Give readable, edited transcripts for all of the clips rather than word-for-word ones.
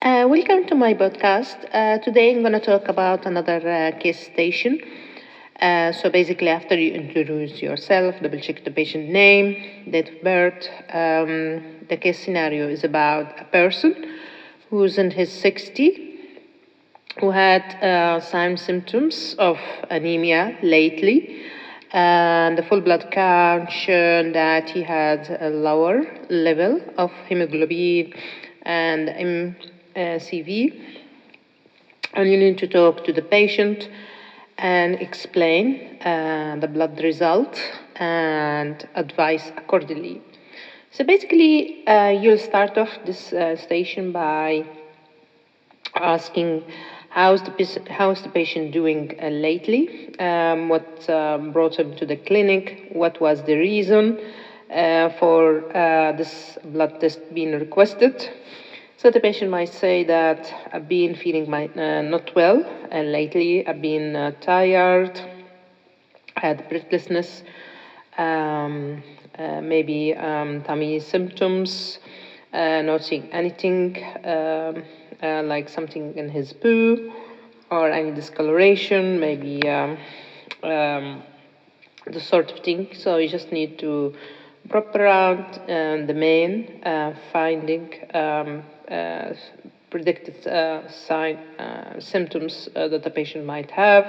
Welcome to my podcast. Today I'm going to talk about another case station. So basically, after you introduce yourself, double check the patient name, date of birth. The case scenario is about a person who's in his 60s who had some symptoms of anemia lately. And the full blood count showed that he had a lower level of hemoglobin and MCV. And you need to talk to the patient and explain the blood result and advise accordingly. So basically, you'll start off this station by asking how's the patient doing lately, what brought him to the clinic, what was the reason for this blood test being requested. So the patient might say that I've been feeling not well, and lately I've been tired, I had breathlessness, maybe tummy symptoms, not seeing anything, like something in his poo, or any discoloration, maybe the sort of thing. So you just need to prop around the main finding predicted symptoms that the patient might have.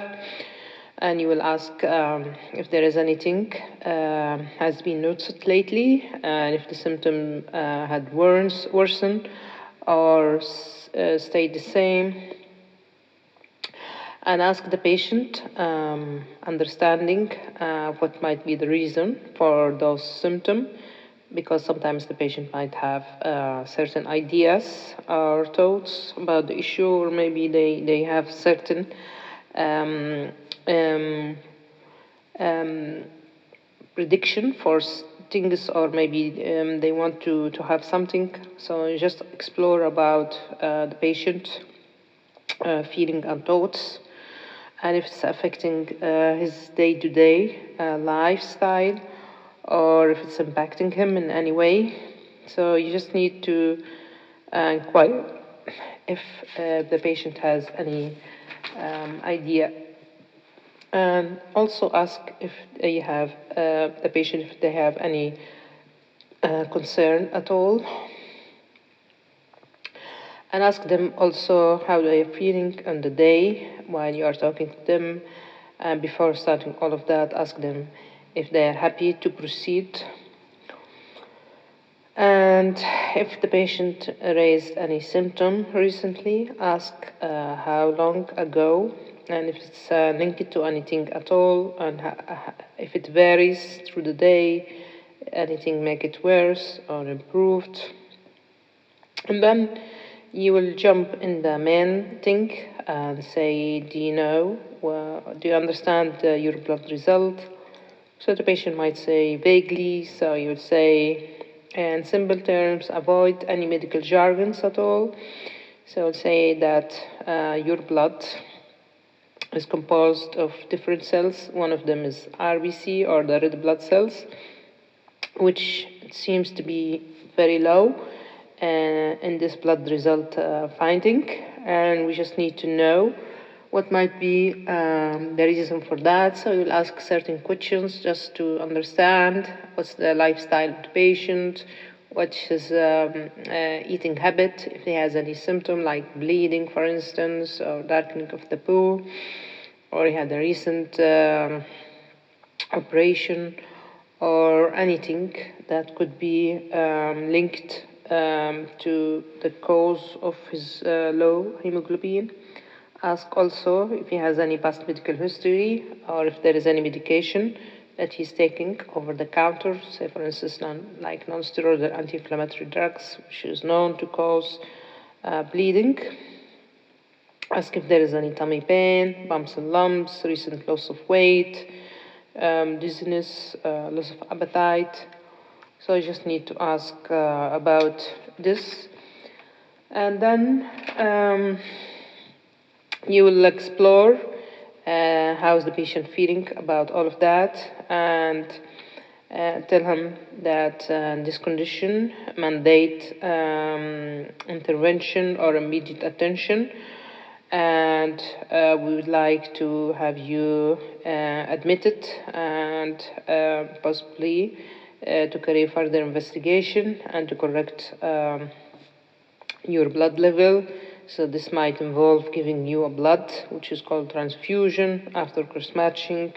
And you will ask if there is anything has been noticed lately, and if the symptom had worsened or stayed the same, and ask the patient, understanding what might be the reason for those symptoms, because sometimes the patient might have certain ideas or thoughts about the issue, or maybe they have certain prediction for things, or maybe they want to have something. So you just explore about the patient feeling and thoughts, and if it's affecting his day-to-day lifestyle, or if it's impacting him in any way. So you just need to inquire if the patient has any idea, and also ask if they have the patient if they have any concern at all, and ask them also how they are feeling on the day while you are talking to them. And before starting all of that, ask them if they are happy to proceed. And if the patient raised any symptom recently, ask how long ago, and if it's linked to anything at all, and if it varies through the day, anything make it worse or improved. And then you will jump in the main thing and say, do you understand your blood result? So the patient might say vaguely, so you would say, in simple terms, avoid any medical jargons at all. So say that your blood is composed of different cells. One of them is RBC, or the red blood cells, which seems to be very low in this blood result finding. And we just need to know what might be the reason for that. So you'll ask certain questions just to understand what's the lifestyle of the patient, what's his eating habit, if he has any symptom like bleeding, for instance, or darkening of the poo, or he had a recent operation, or anything that could be linked to the cause of his low hemoglobin. Ask also if he has any past medical history, or if there is any medication that he's taking over the counter, say for instance like non-steroidal anti-inflammatory drugs, which is known to cause bleeding. Ask if there is any tummy pain, bumps and lumps, recent loss of weight, dizziness, loss of appetite. So you just need to ask about this. And then you will explore how's the patient feeling about all of that, and tell him that this condition mandate intervention or immediate attention, and we would like to have you admitted and possibly to carry further investigation and to correct your blood level. So this might involve giving you a blood, which is called transfusion, after cross-matching.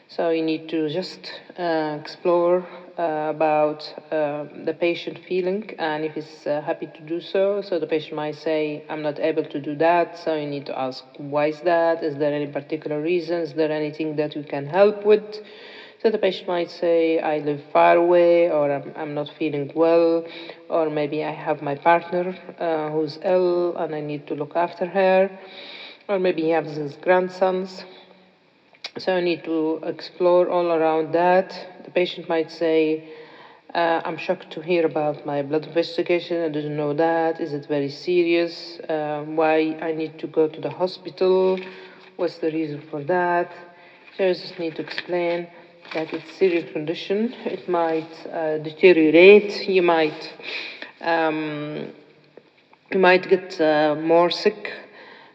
So you need to just explore about the patient feeling, and if he's happy to do so. So the patient might say, I'm not able to do that. So you need to ask, why is that? Is there any particular reason? Is there anything that we can help with? So the patient might say, I live far away, or I'm not feeling well, or maybe I have my partner who's ill and I need to look after her, or maybe he has his grandsons. So I need to explore all around that. The patient might say, I'm shocked to hear about my blood investigation. I didn't know that. Is it very serious? Why I need to go to the hospital? What's the reason for that? So I just need to explain that it's a serious condition. It might deteriorate. You might get more sick.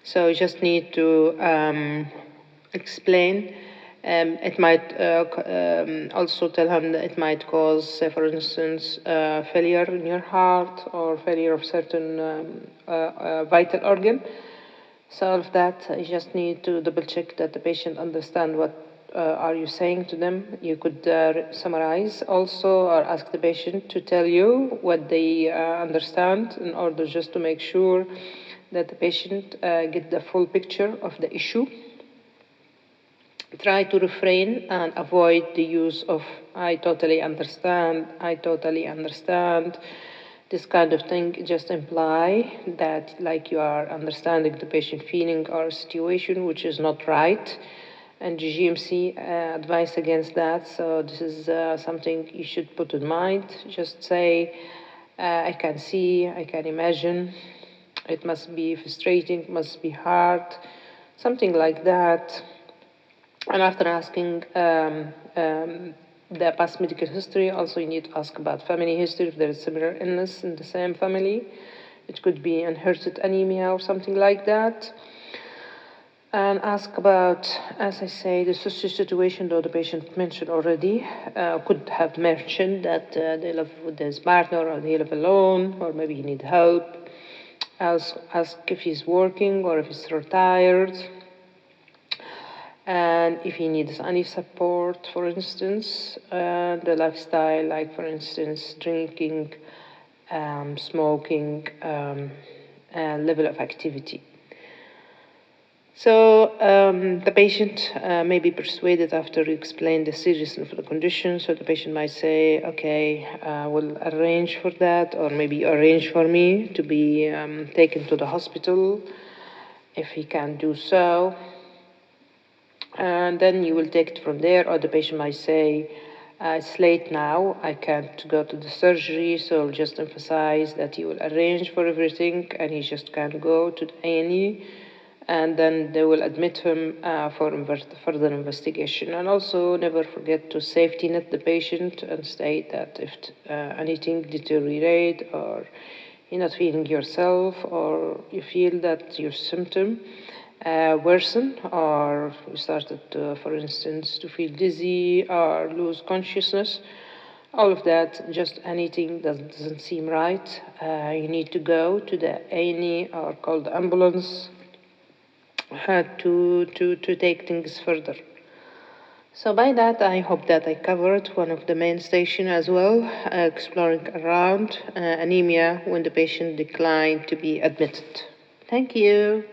So you just need to explain. It might also tell him that it might cause, for instance, failure in your heart or failure of certain vital organ. So all of that, you just need to double check that the patient understand what are you saying to them. You could summarize also, or ask the patient to tell you what they understand, in order just to make sure that the patient get the full picture of the issue. Try to refrain and avoid the use of I totally understand, I totally understand. This kind of thing just imply that like you are understanding the patient feeling or situation, which is not right. And GMC advise against that. So this is something you should put in mind. Just say, I can see, I can imagine. It must be frustrating, it must be hard, something like that. And after asking the past medical history, also you need to ask about family history, if there is similar illness in the same family. It could be inherited anemia or something like that. And ask about, as I say, the social situation, though the patient mentioned already, could have mentioned that they live with his partner, or they live alone, or maybe he need help. Ask if he's working or if he's retired. And if he needs any support, for instance, the lifestyle, like for instance, drinking, smoking, level of activity. So the patient may be persuaded after you explain the seriousness of the condition. So the patient might say, okay, we'll arrange for that, or maybe arrange for me to be taken to the hospital if he can do so. And then you will take it from there, or the patient might say, it's late now, I can't go to the surgery, so I'll just emphasize that you will arrange for everything and he just can't go to the A&E, and then they will admit him for further investigation. And also never forget to safety net the patient and state that if anything deteriorate, or you're not feeling yourself, or you feel that your symptom worsen, or you started, for instance, to feel dizzy or lose consciousness, all of that, just anything that doesn't seem right, you need to go to the A&E or call the ambulance to take things further. So by that, I hope that I covered one of the main station as well, exploring around anemia when the patient declined to be admitted. Thank you.